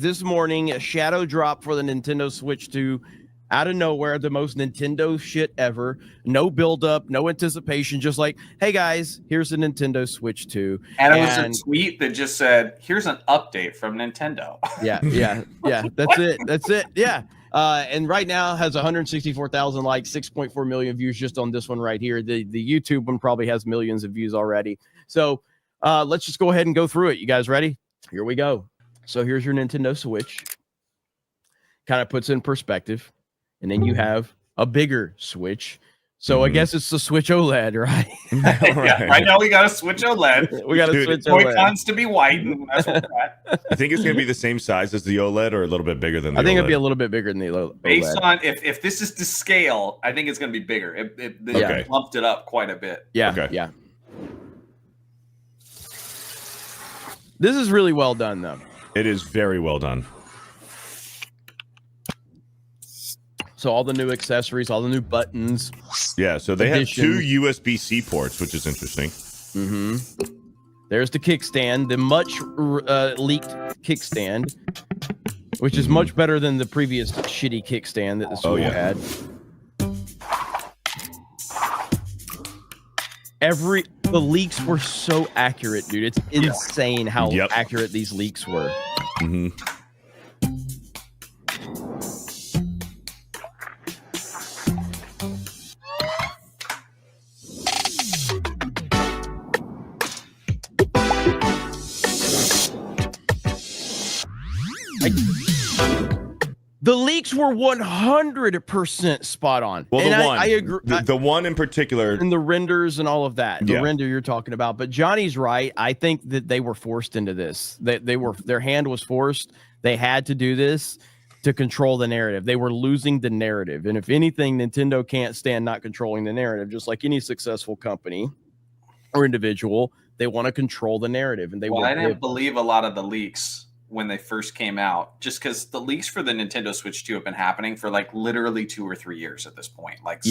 this morning, a shadow drop for the Nintendo Switch 2 out of nowhere, the most Nintendo shit ever. No build up, no anticipation, just like, hey guys, here's the Nintendo Switch 2. And it was a tweet that just said, here's an update from Nintendo. Yeah. That's it. Yeah. And right now has 164,000 likes, 6.4 million views just on this one right here. The YouTube one probably has millions of views already. So let's just go ahead and go through it. You guys ready? Here we go. So here's your Nintendo Switch. Kind of puts it in perspective. And then you have a bigger Switch. So I guess it's the Switch OLED, right? Yeah, right now we got a Switch OLED. We got a Switch OLED. Joy-Cons to be white. And that's what we're at. I think it's going to be the same size as the OLED or a little bit bigger than the OLED. I think it'd be a little bit bigger than the OLED. Based on, if this is to scale, I think it's going to be bigger. They bumped it up quite a bit. Yeah, okay. Yeah. This is really well done, though. It is very well done. So all the new accessories, all the new buttons. Yeah, so they have 2 USB-C ports, which is interesting. Mm-hmm. There's the kickstand, the much leaked kickstand, which is much better than the previous shitty kickstand that the Switch had. The leaks were so accurate, dude. It's insane how accurate these leaks were. Mm-hmm. The leaks were 100% spot on. Well, and the one, I agree. The one in particular, and the renders and all of that, the render you're talking about. But Johnny's right. I think that they were forced into this. Their hand was forced. They had to do this to control the narrative. They were losing the narrative, and if anything, Nintendo can't stand not controlling the narrative. Just like any successful company or individual, they want to control the narrative, and I didn't believe a lot of the leaks when they first came out, just because the leaks for the Nintendo Switch 2 have been happening for like literally 2 or 3 years at this point. Like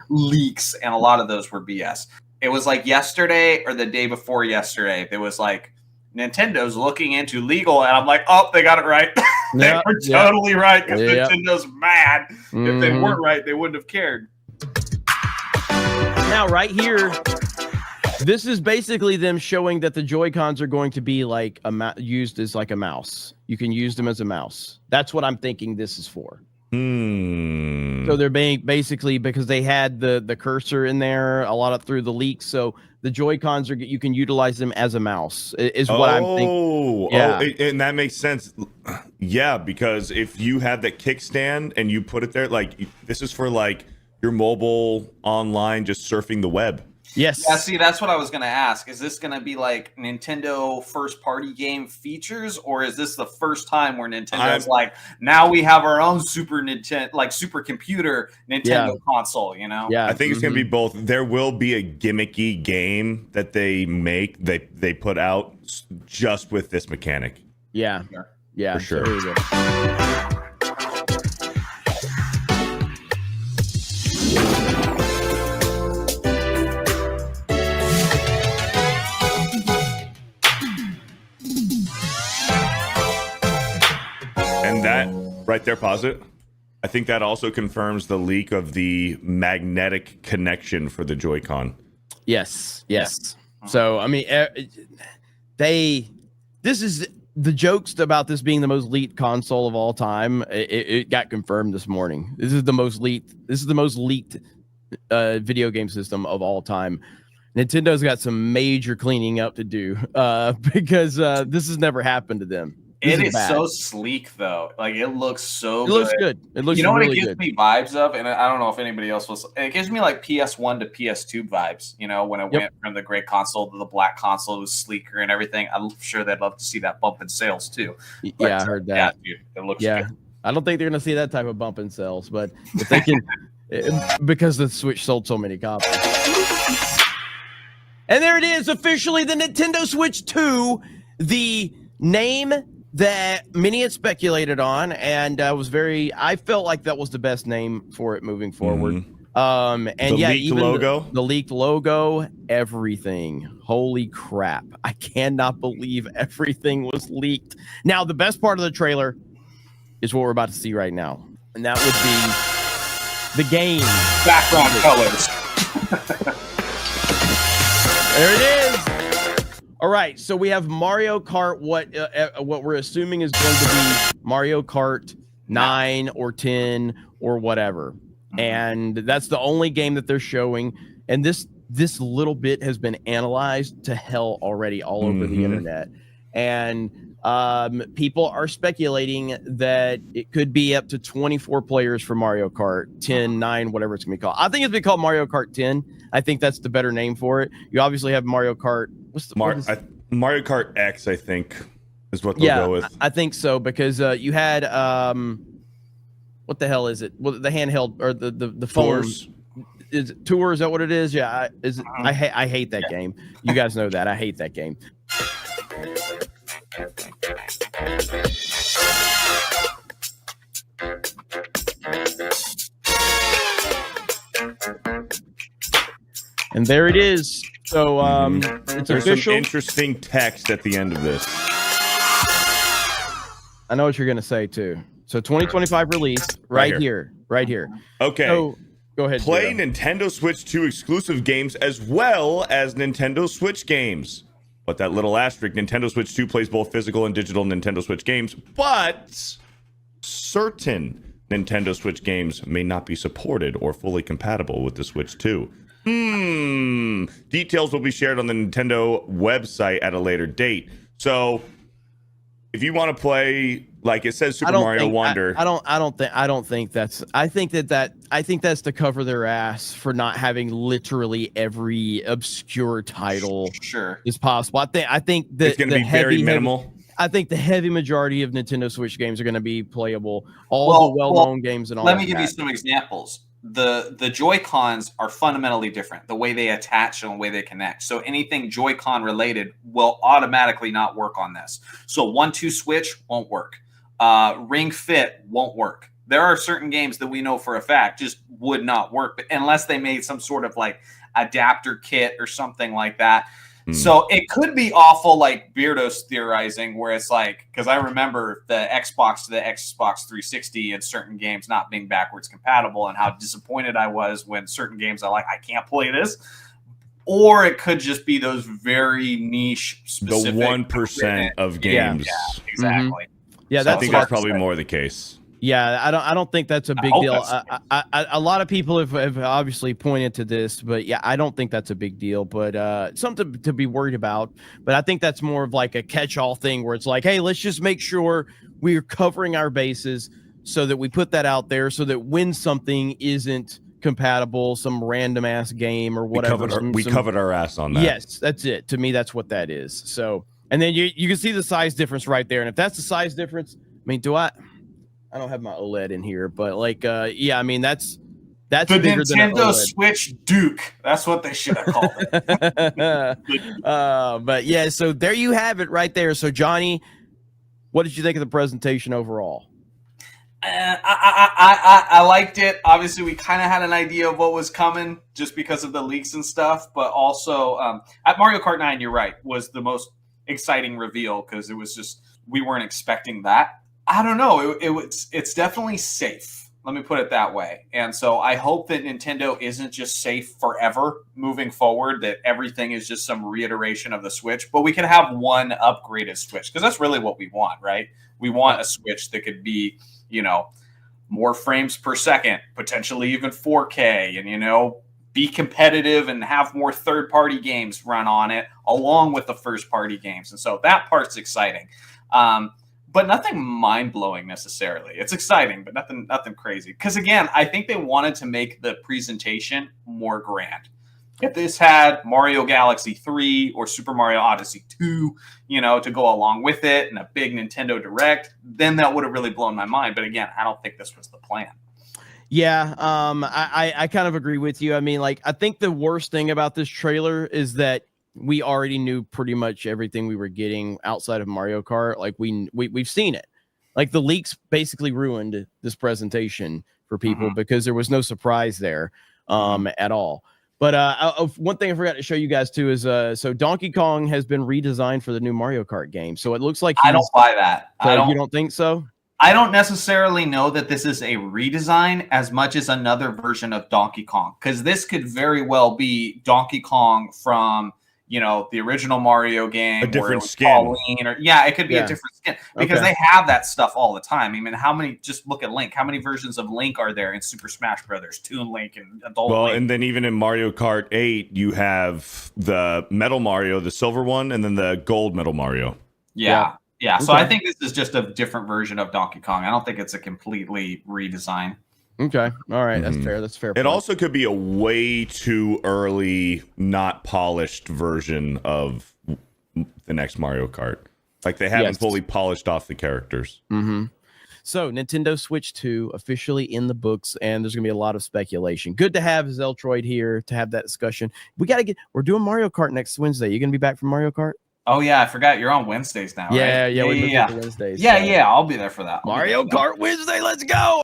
leaks, and a lot of those were BS. It was like yesterday or the day before yesterday, there was like Nintendo's looking into legal, and I'm like, oh, they got it right. They were totally right, because Nintendo's mad. If they weren't right, they wouldn't have cared. Now, right here, this is basically them showing that the Joy-Cons are going to be like used as like a mouse. You can use them as a mouse. That's what I'm thinking this is for. So they're being basically, because they had the cursor in there a lot through the leaks. So the Joy-Cons you can utilize them as a mouse is what I'm thinking. Yeah. And that makes sense. Yeah, because if you have that kickstand and you put it there, like this is for like your mobile online, just surfing the web. Yes. Yeah, see, that's what I was going to ask. Is this going to be like Nintendo first-party game features, or is this the first time where Nintendo's like, now we have our own super computer Nintendo console, you know? Yeah, I think it's going to be both. There will be a gimmicky game that they make, that they put out just with this mechanic. Yeah. Yeah. For sure. There you go. Right there, pause it. I think that also confirms the leak of the magnetic connection for the Joy-Con. Yes. So, I mean, this is the jokes about this being the most leaked console of all time. It got confirmed this morning. This is the most leaked video game system of all time. Nintendo's got some major cleaning up to do because this has never happened to them. It is so sleek, though. Like, it looks so good. It looks good. It looks really good. You know what it gives me vibes of? And I don't know if anybody else was. It gives me like PS1 to PS2 vibes, you know, when it went from the gray console to the black console. It was sleeker and everything. I'm sure they'd love to see that bump in sales, too. But, I heard that. Yeah, dude, it looks good. I don't think they're going to see that type of bump in sales, but if they can, because the Switch sold so many copies. And there it is, officially the Nintendo Switch 2, the name that many had speculated on, and I felt like that was the best name for it moving forward. And the yeah, leaked even logo, the leaked logo, everything. Holy crap. I cannot believe everything was leaked. Now, the best part of the trailer is what we're about to see right now. And that would be the game. Background colors. There it is. All right, so we have Mario Kart. What we're assuming is going to be Mario Kart 9 or 10 or whatever, and that's the only game that they're showing. And this little bit has been analyzed to hell already all over the internet, and people are speculating that it could be up to 24 players for Mario Kart 10, 9, whatever it's gonna be called. I think it's been called Mario Kart 10. I think that's the better name for it. You obviously have Mario Kart. Mario Kart X, I think, is what they'll go with. I think so, because you had what the hell is it? Well, the handheld or the phone. Tours. Is it Tour? Is that what it is? Yeah. I hate that game. You guys know that. I hate that game. And there it is. So it's There's official. some interesting text at the end of this. I know what you're gonna say too. So 2025 release right here. Okay. So go ahead. Play Zero. Nintendo Switch 2 exclusive games as well as Nintendo Switch games. But that little asterisk, Nintendo Switch 2 plays both physical and digital Nintendo Switch games, but certain Nintendo Switch games may not be supported or fully compatible with the Switch 2. Details will be shared on the Nintendo website at a later date. So if you want to play, like it says, Super Mario Wonder. I think that's to cover their ass for not having literally every obscure title is possible. I think that it's going to be very minimal. I think the heavy majority of Nintendo Switch games are going to be playable. All the well-known games and all. Let me give you some examples. The Joy-Cons are fundamentally different. The way they attach and the way they connect. So anything Joy-Con related will automatically not work on this. So 1-2 switch won't work. Ring Fit won't work. There are certain games that we know for a fact just would not work, but unless they made some sort of like adapter kit or something like that. So it could be awful, like Beardo's theorizing, where it's like, because I remember the Xbox to the Xbox 360 and certain games not being backwards compatible, and how disappointed I was when certain games I can't play this. Or it could just be those very niche, specific, the 1% of games. Yeah, exactly. Yeah, I think that's probably more the case. Yeah, I don't think that's a big deal. A lot of people have obviously pointed to this, but yeah, I don't think that's a big deal. But something to be worried about. But I think that's more of like a catch-all thing where it's like, hey, let's just make sure we're covering our bases so that we put that out there so that when something isn't compatible, some random ass game or whatever, we covered our ass on that. Yes, that's it. To me, that's what that is. So, and then you can see the size difference right there. And if that's the size difference, I mean, I don't have my OLED in here, but like, yeah, I mean, that's the bigger Nintendo Switch Duke. That's what they should have called it. But yeah, so there you have it right there. So Johnny, what did you think of the presentation overall? I liked it. Obviously, we kind of had an idea of what was coming just because of the leaks and stuff, but also at Mario Kart 9, you're right, was the most exciting reveal because it was just, we weren't expecting that. I don't know. It's definitely safe. Let me put it that way. And so I hope that Nintendo isn't just safe forever moving forward, that everything is just some reiteration of the Switch, but we can have one upgraded Switch because that's really what we want, right? We want a Switch that could be, more frames per second, potentially even 4K, and, be competitive and have more third-party games run on it along with the first-party games. And so that part's exciting. But nothing mind-blowing necessarily. It's exciting, but nothing crazy. Because again, I think they wanted to make the presentation more grand. If this had Mario Galaxy 3 or Super Mario Odyssey 2, to go along with it and a big Nintendo Direct, then that would have really blown my mind. But again, I don't think this was the plan. Yeah, I kind of agree with you. I mean, like, I think the worst thing about this trailer is that we already knew pretty much everything we were getting outside of Mario Kart. Like we've seen it. Like the leaks basically ruined this presentation for people because there was no surprise there. at all. But one thing I forgot to show you guys too is so Donkey Kong has been redesigned for the new Mario Kart game. So it looks like I don't buy that. You don't think so? I don't necessarily know that this is a redesign as much as another version of Donkey Kong, because this could very well be Donkey Kong from the original Mario game, a different skin, it could be a different skin, because they have that stuff all the time. I mean, just look at Link. How many versions of Link are there in Super Smash Brothers? Toon Link and Adult Link. And then even in Mario Kart 8, you have the Metal Mario, the silver one, and then the gold Metal Mario. Yeah. So I think this is just a different version of Donkey Kong. I don't think it's a completely redesign. Okay. All right. That's fair. That's fair. It also could be a way too early, not polished version of the next Mario Kart. Like they haven't fully polished off the characters. So Nintendo Switch 2 officially in the books, and there's going to be a lot of speculation. Good to have Zeltroid here to have that discussion. We're doing Mario Kart next Wednesday. You going to be back from Mario Kart? Oh yeah, I forgot you're on Wednesdays now, right? Yeah, we moved to Wednesdays. Yeah, I'll be there for that. Mario Kart Wednesday, let's go!